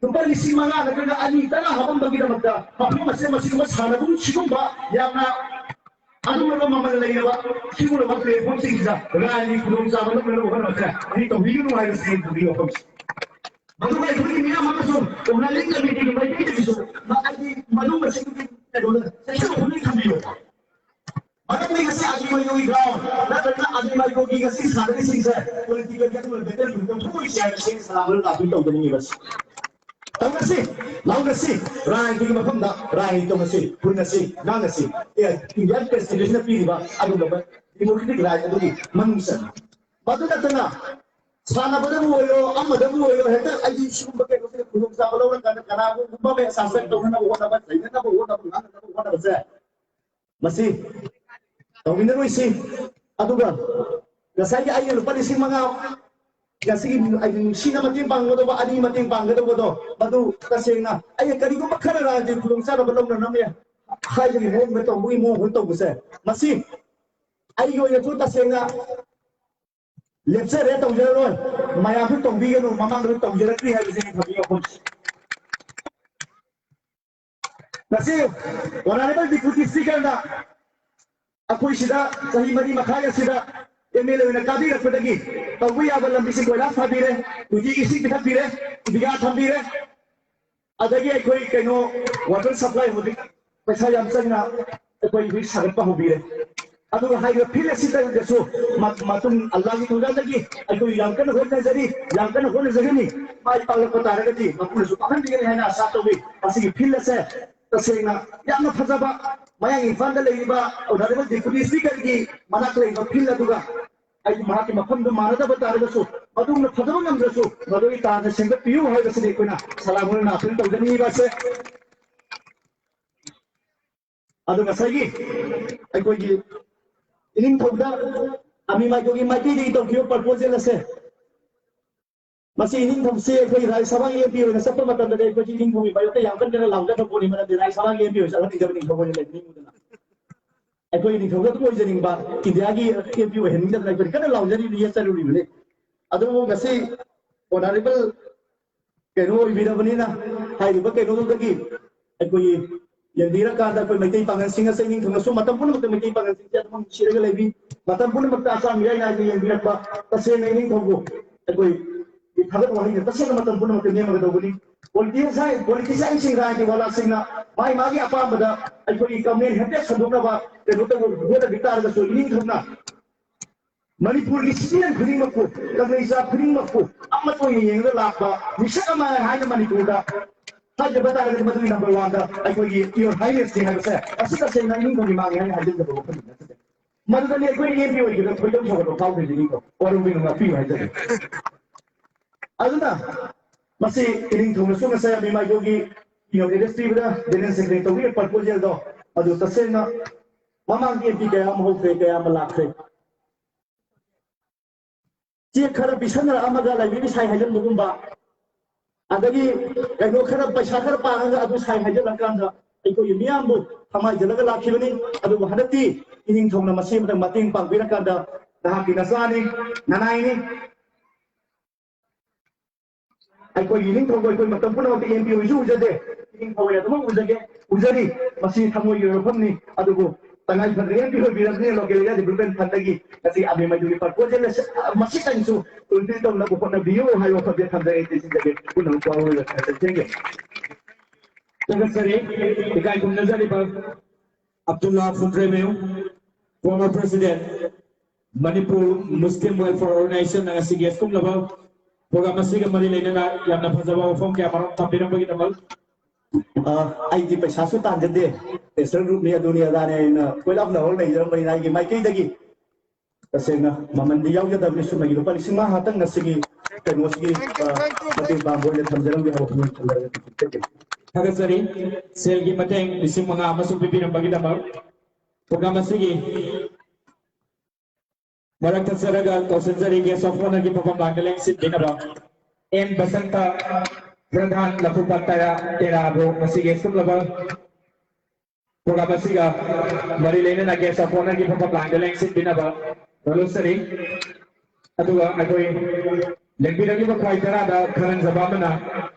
tempat di sini mana kerana ani tanah habang bagi dah mata tapi masih sana pun siapa ba yang nak anu mana mama lagi ba siapa nak pakai phone sih saja rani kurung sama nak mana bukan macam ini tu video nu hai sini tu video apa malu mai tu ni mana masuk orang lain kami di baik itu besok makanya malu masih kita dulu saya pun ni kami Ada ni kasi agi mai yogi ground. Na kerana agi mai yogi kasi sadari sing sa political dia tu betul betul tu siapa sing salam tapi tahu jadi bas. Tahu nasi, lau nasi, rai tu macam dah, rai tu nasi, pun nasi, na nasi. Ya, Indian president pilih ba, aduh lepas. Demokratik rai tu ni manusia. Batu dah tengah. Sana pada buayo, amma dah buayo. Heta aji sih pakai kau kurung sa balau orang kerana aku buat sahaja tu nak buat apa? Saya nak buat apa? Masih. Tahu benar isi, aduh kan? Kasi ayah lupa di sini mga, kasi sina matimpang ko to ba adi matimpang ko to, batu kasi na ayah kali ko makara di kulung sa balong na namya, kaya ni mo beto bui mo hunto buse, masih ayah ya tu kasi na lepse re tong jero, maya pun tong bigan no, mamang re tong jero kri hari sini kami ako. Kasi wala naman di kutisikan na. Aku sida sahi mari makaya sida MLA na kabir ako lagi pagwi abal lang bisig wala sabire uji isi kita pire biga thambire adagi akoi keno water supply hodi paisa yam sang na akoi bi sagat pa hobire adu hai ga phile sida deso matum Allah ki tuja lagi akoi yam kan hol na jari ni mai pal ko tara gati makul su pahan digere hai na sa to bi pasi phile se तसेंना याम फजबा मया इफान लेबा honourable deputy speaker की मनाक लेबा fill अदुगा आई महाकी मफम दु मानदब तारगसु अदुम फजबा नमदसु मदुई तान Seng PU हायबसि देखुना सलामुल नाफिल तौदनी बासे अदु गसगी अकोगी inning थौदा अमी माइकोगी माइकी दी तौकियो प्रपोजल असे मसी इनिंग थमसे अखोई राय सभा एमपी होना सब मतलब दे अखोई इनिंग थोई बायो ते यामकन देना लाउदा तो बोली मना दे राय सभा एमपी हो सला निजब निंग थोबो ले निंग मुदना अखोई निंग थोगा तो जनिंग बा इंडिया की एमपी हो हेनिंग दना अखोई कने लाउजरी रिया चलुरी बले अदु वो गसे ऑनरेबल केनो बिरबनीना हाइबा केनो दगी अखोई यंदीरा कादा कोई मैते पांगन सिंह से निंग थोगा सो मतम पुन मत मैते पांगन सिंह से तुम शिरग लेबी मतम पुन मत आसा मिया ना यंदीरा बा तसे नहीं थोगो अखोई थगत वही तसे मतम पुन मत नेम गदोबनी पॉलिटिशियन सिंह राय वाला सिंह माई मागी अपामदा अखोई कमेंट हेते सदुनबा केनो तो गोदा गिटार गसो इनिंग थोना मणिपुर की सिटिजन खुदिंग मको कमेसा खुदिंग मको अमतो येंग लापा मिशक अमा हाय मणिपुर दा हाय बता रहे मधुई नंबर 1 दा अखोई योर हाइनेस सिंह हबसे असिका से इनिंग को मांगे हाय हाय दबो फन मधुदनी अखोई एमपी होई गे खोइदम सगो फाउ दे दिनी को और विन मा पी हाय दे अदुना मसी इनिंग थोंग सो मसे अमी माइगोगी यो इंडस्ट्री बदा बिजनेस सेक्रेटरी तो वी प्रपोजल दो अदु तसेना ममांग की एमपी कया महो फे कया मलाखरे चे खरा बिसनरा अमगा लाइबी साइ हाजन मुगुंबा अदगी कनो खरा पैसा खरा पांगा अदु साइ हाजन लकांदा अइको यमियामबु थमाइ जलगा लाखिबनी अदु हदती इनिंग थोंगना मसी मत मतिंग पांगबिरा कांदा नहाकी नसानी ननाइनी अखोई इनिंग थोगो अखोई मतम पुन मत एमपी होइजु उजदे इनिंग थोगया तुम उजगे उजरी मसी थमो योरफमनी अदुगो तंगाई फंदे एमपी हो Birne local area development फंदगी kasi अबे मजुरी प्रपोजल मसी कंसु उल्टी तो ना को बियो हायो फबे फंदे एते जगे पुन को हो थेंगे तगसरी इकाई कुम नजरी पर Abdullah फुंद्रे मेउ former president Manipur Muslim Welfare Organization nang sige skum laba program asiga mari leina yamna phajaba form kya maram thambiram bagi tamal आई की पैसा सु तान दे पेसर ग्रुप ने दुनिया दाने न कोइलाब न होल नहीं जम नहीं की माइकई दगी तसेना ममन दि याव जदा बिसु मगी रुपा लिसिंग हातंग नसिगी कनोसगी मते बांबोले थमजरम के होखनु थमजरम Hagasari sel gi mateng lisim mga amasuk pipiram bagi tamal program asigi Marak Saraga Kausanjari guest of honor ki perform Bangaleng sit dinaba M Basanta Pradhan Lapupataya Terabo Masige Sumlaba Pogabasiga Marilena na guest of honor ki perform Bangaleng sit dinaba Rolusari Aduga Agoi Lembiragi Bakwaitara da Karan Zabamana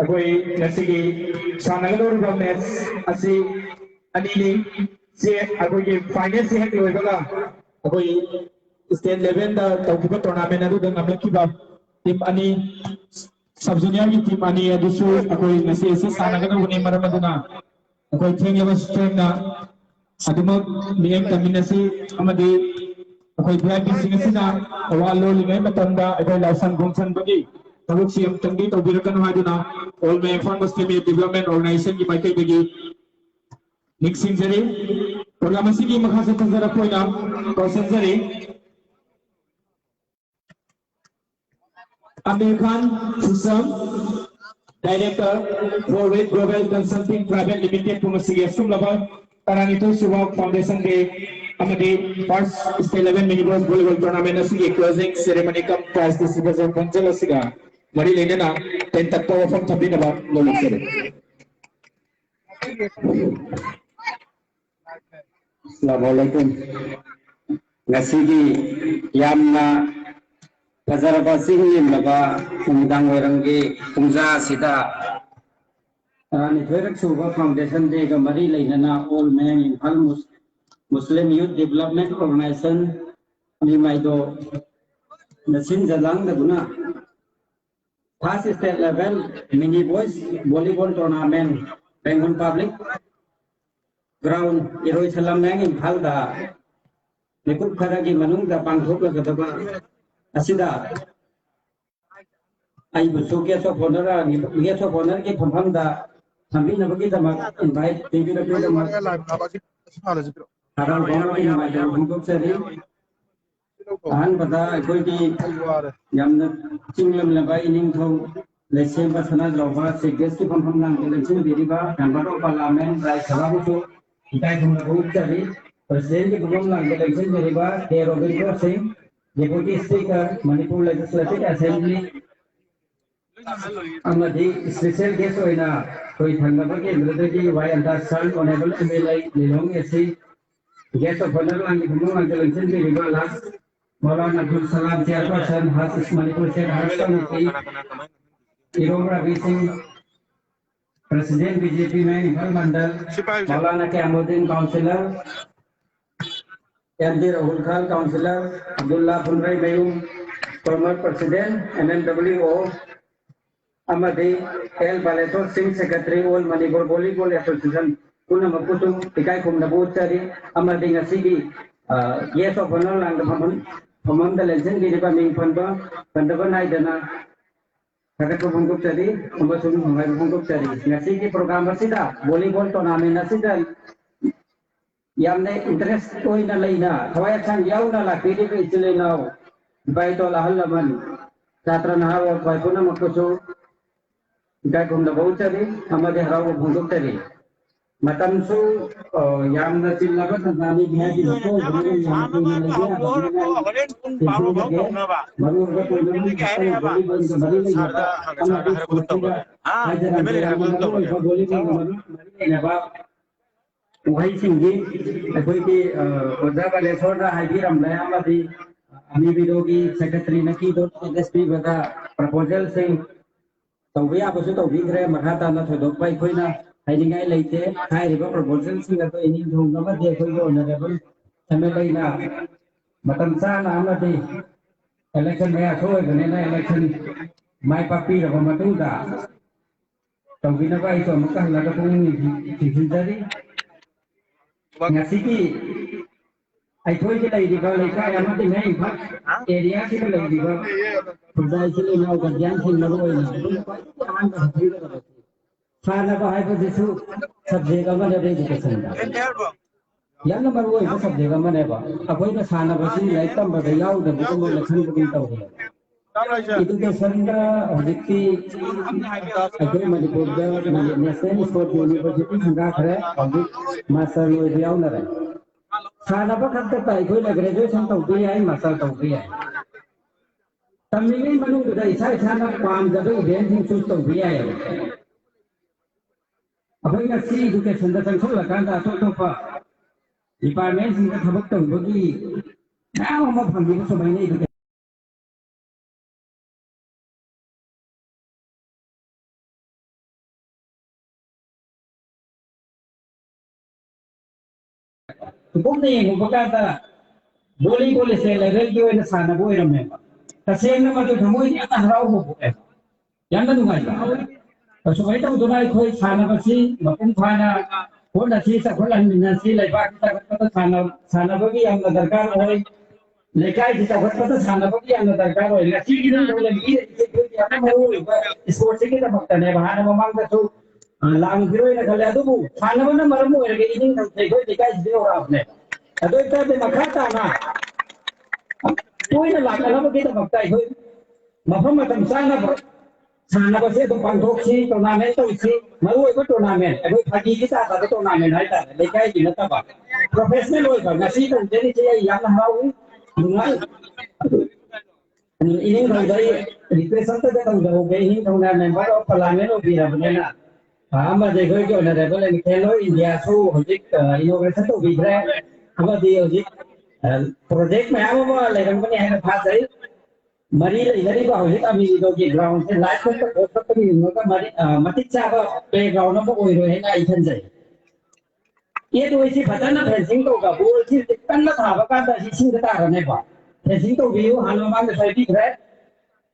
Agoi Nasigi Sanagalur Gomez Asi Anili Se Agoi finance head Loibaga Agoi state level da tawkiba tournament adu dang amlakiba team ani sub junior ki team ani adusu akoi nasi ese sanaga uni maramaduna akoi thengeba strength na aduma miyang kaminasi amadi akoi VIP singasina awalo lingai matanda akoi lausan gongsan bagi tabuk siam tangi tawbirakan haduna all may farm muslim development organization ki maikai bagi mixing jari program sigi makhasa tanzara koina kausanjari Amir Khan Susam, Director, Forward Global Consulting Private Limited, Pumasige Sumlaba, Taranito Subak Foundation Day, Amadi, first State 11 Minibus Volleyball Tournament, Asigi closing ceremony come prize distribution Panjala Siga, Mari Lenana, 10th October from Tabinaba, Lolo Sere. Assalamualaikum. Ngasigi Yamna Kazaraba Singh Laba Umdang Warangi Umza Sita Nithirak Suba Foundation Day Gamari Lainana Old Man in Halmus Muslim Youth Development Organization Mimaido Nasin Jalang Guna First State Level Mini Boys Volleyball Tournament Bengal Public Ground Iroi Salamang in Halda Nikut Karagi Manung the Panghoka Gataba Asida I was so guess of honor, guess of honor, get from Handa, Kami na bagi sama invite tinggi na pila mas harap bawa kita macam untuk seri tahan pada koi di yang cinglam lebai ining thau lesen pasana jawab seges ki pam nang election diri ba dan baru parlimen rai sabha itu kita itu nak cari presiden ki pam nang election diri ba Robert Singh deputy speaker Manipur Legislative Assembly amadi special guest hoina koi thanga ba ke mrudagi why understand honorable MLA Nilong SC guest of honor lang pam nang election diri ba last Maulana Abdul Salam Chairperson Hasis Manipur State Harrison Irom Ravi Singh President BJP में Nikhil Mandal Maulana Kaimuddin councillor MD Rahul Khan councillor Abdullah फुनराई मयूम former president MMWO अमदी L बालेतो Singh secretary all Manipur volleyball association पुनः मपुतुम तिकाई कुमनबुचरी अमदी ngasiगी yes of honor lang pamam da legend di ba ming panda pandaba nai dana kagat pungkup tadi umbasung hungai pungkup tadi ngasi ki program asida volleyball tournament asida yamne interest koi na laina thawai chang yau na la pidi pe chile nau bai to la halaman chatra na hawa bai puna makusu dai kumda bauchari amade haraw pungkup tadi matam su yang na silaba tani biha di ko bani yang ko ni lagi baru ko ni ke bari bari lagi amadi boli ni ba wahai singgi koi ki oda bale छोड़ा hai di ram la amadi ami bidogi secretary na ki do SSP bada proposal sing tawya basu tawbi gre mahata na thodok pai khoi na hai ningai leite hai riba proposal sing to ini thong na de khoi go na level MLA na matam sa na amadi election me athoi bane na election mai papi ra matung da tawbi na bai to makah la ka pung thi dari ngasiki ai thoi ke lai riba lai ka amadi ngai phat area ki lai riba pudai ki lai nau ga jang thing na roi na aman ka thi da Sana ba hai pa disu subject ama ne education da yang number 1 ba subject ama ne ba akoi ba sana ba si lai tam ba da yau da ko mo lakhan ko ta ho education da hojikti akoi Manipur da National Sport University hanga khare public master lo yau na re sana ba khat ta akoi la graduation ta ui ai master ta ui ai tamni manu da isa sana pam da ba event thing choose ta ui ai अभी Nakshi education दा संखल लकांदा अतोपा department Singh थबक तंबगी नाम हम fungi को समय नहीं दुके तुम नहीं हो बकाता वॉलीबॉल से लेवल जो है साना वो रमे तसेंग न मतो थमोई या हराव हो यान नुगाई समय तो दुनाई खोई साना बसी मपुम फाना कोनasi sa kholan minasi lai ba kita kata sana bagi yang darkar oi lekai kita kata sana bagi yang darkar oi ngasi kita lagi apa mau sport se kita bakta ne bahana mamang ka tu lang giroi na kala tu sana bana maramu lagi ini kan sai koi lekai dia ora apne ado ita de makata na koi na la kala bagi kita bakta koi mafam matam sana sana ba se to pangthok si tournament to si maroi ko tournament ai phagi ki ta ta tournament hai ta lekai ki na ta ba professional oi ba ngasi tan jeni che yang hau ngai ini ngai dai represent ta ta do be hi thona member of parliament of bia bana ama je goi ko na rebel ni hello india so hojik inauguration to bi re ama di hojik project ma ama le ram ni hai pha dai mari lari ba hojik ami do ki ground se live ko to ni no ka mari matik cha ba background no oi ro hai na i than jai ye do isi phatana fencing to ka bol si kan na tha ba ka da si sing ta ra ne ba fencing to view halo ma ne sai ti re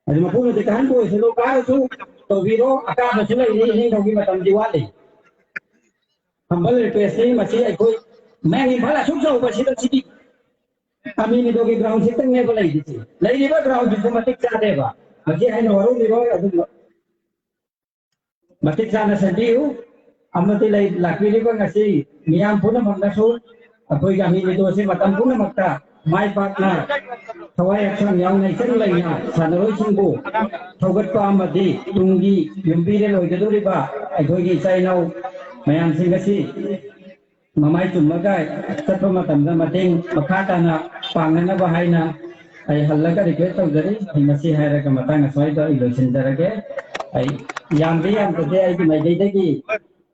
ai ma pu ne kan ko se lo ka su to viro aka ba su lai ni do ki matam ji wa le hambal request ni ma si ai koi मैं ही भला सुख जाऊँ बस इधर city अमी ने दोगे ground से तंग ने बोला ही थी नहीं ये ग्राउंड जिसको मतिक चाहते बा मुझे है नवरों ने बोला अभी मतिक चाहना संधी हूँ amati lai lakili ko ngasi miyam puna magnasu apoy kami dito si matam puna magta mai partner thawai action yang nai chen lai na sanaroi singbu thogat pa amadi tunggi yumbi le loi gaduri ba apoy gi chainau mayam singasi mamai tummagai tatpa matam da mating makhata na pangana ba haina ai halaga request tawjari ai masi haira ka matang aswai da election darage ai yambi yam ko de ai mai dei dei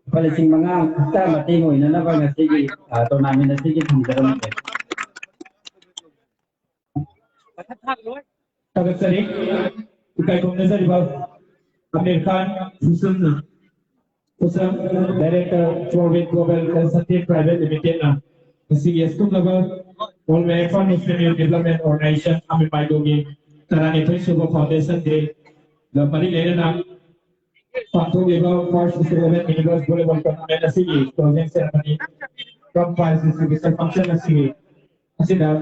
Paling mga kita mati mo ina na ba nga sige to namin na sige thumdaram ke Tagat sari ikay kung nasa di ba Amir Khan Susam Director Forward Global Consulting Private Limited na sige yes kung laga all may fund Muslim Youth Development Organization Amir Maidogi Tarani Principal Foundation Day the Mali Lena na Patung Iba First Development Universe Volleyball Tournament na sige closing ceremony from 5 function na sige kasi daw